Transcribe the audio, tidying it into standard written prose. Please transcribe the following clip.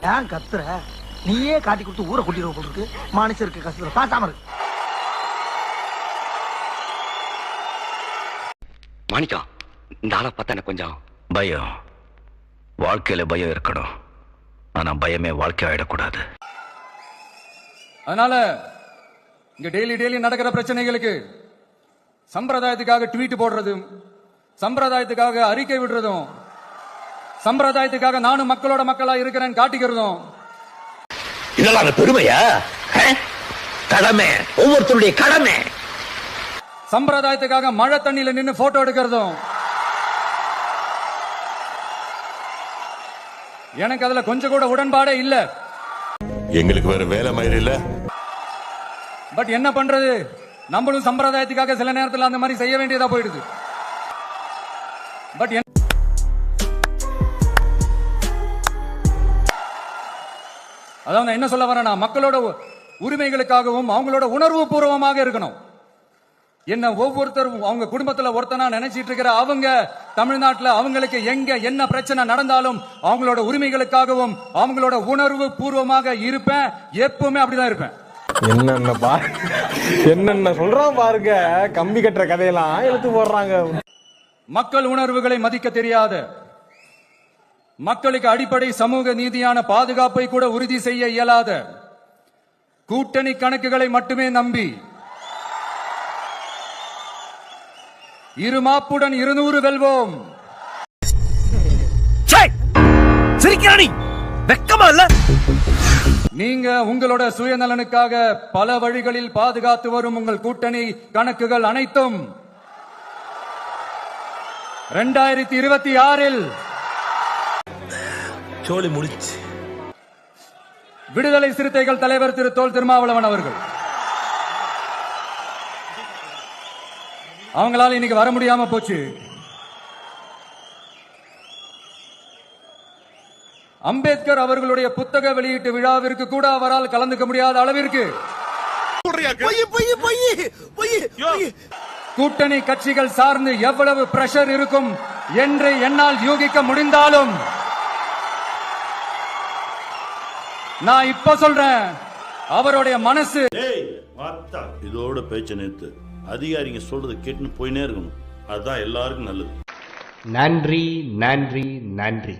ஏன் கத்துற? நீயே காட்டி கொடுத்து ஊரை கூட்டிடுவோம் போல இருக்கு. மனுஷருக்கு கஷ்டம் பாசாம இருக்கு. மாணிக்கம், இந்த ஆளை பார்த்தா எனக்கு கொஞ்சம் பயம். வாழ்க்கையில பயம் இருக்கணும், ஆனா பயமே வாழ்க்கை ஆயிடக்கூடாது. அதனால இங்க டெய்லி நடக்கிற பிரச்சனைகளுக்கு சம்பிரதாயத்துக்காக ட்வீட் போடுறதும், சம்பிரதாயத்துக்காக அறிக்கை விடுறதும், சம்பிரதாயத்துக்காக நானும் மக்களோட மக்களா இருக்கிறேன் காட்டிக்கிறதும், இதெல்லாம் பெருமையா? கடமை, ஒவ்வொருத்தருடைய கடமை. சம்பிரதாயத்துக்காக மழை தண்ணியில நின்னு போட்டோ எடுக்கிறதும் எனக்கு அதுல கொஞ்சம் கூட உடன்பாடே இல்ல. எங்களுக்கு வேற வேலை மாதிரி இல்ல. பட் என்ன பண்றது, நம்மளும் சம்பிரதாயத்துக்காக சில நேரத்தில் அந்த மாதிரி செய்ய வேண்டியதா போயிடுது. பட் அதாவது என்ன சொல்ல வரேன்னா, மக்களோட உரிமைகளுக்காகவும் அவங்களோட உணர்வு பூர்வமாக இருக்கணும். என்ன ஒவ்வொருத்தரும் அவங்க குடும்பத்துல ஒருத்தனா நினைச்சிட்டு இருக்கிற அவங்க தமிழ்நாட்டில் அவங்களுக்கு எங்க என்ன பிரச்சனை நடந்தாலும் அவங்களோட உரிமைகளுக்காகவும் அவங்களோட உணர்வு பூர்வமாக இருப்பேன். எப்பவுமே அப்படிதான் இருப்பேன். என்னென்ன சொல்றான் பாருங்க, கம்பி கட்டுற கதையெல்லாம் எடுத்து போடுறாங்க. மக்கள் உணர்வுகளை மதிக்க தெரியாத, மக்களுக்கு அடிப்படை சமூக நீதியான பாதுகாப்பை கூட உறுதி செய்ய இயலாத, கூட்டணி கணக்குகளை மட்டுமே நம்பி இருமாப்புடன் 200 வெல்வோம். நீங்க உங்களோட சுயநலனுக்காக பல வழிகளில் பாதுகாத்து வரும் உங்கள் கூட்டணி கணக்குகள் அனைத்தும் 2026 சோலி முடிச்சு. விடுதலை சிறுத்தைகள் தலைவர் திரு தொல் திருமாவளவன் அவர்கள் அவங்களால இன்னைக்கு வர முடியாம போச்சு. அம்பேத்கர் அவர்களுடைய புத்தக வெளியீட்டு விழாவிற்கு கூட அவரால் கலந்துக்க முடியாத அளவிற்கு கூட்டணி கட்சிகள் சார்ந்து எவ்வளவு பிரஷர் இருக்கும் என்று என்னால் யூகிக்க முடிந்தாலும் நான் இப்ப சொல்றேன், அவருடைய மனசு. இதோட பேச்ச நேத்து அதிகாரிங்க சொல்றது கேட்டுன்னு போயினே இருக்கணும். அதுதான் எல்லாருக்கும் நல்லது. நன்றி நன்றி நன்றி.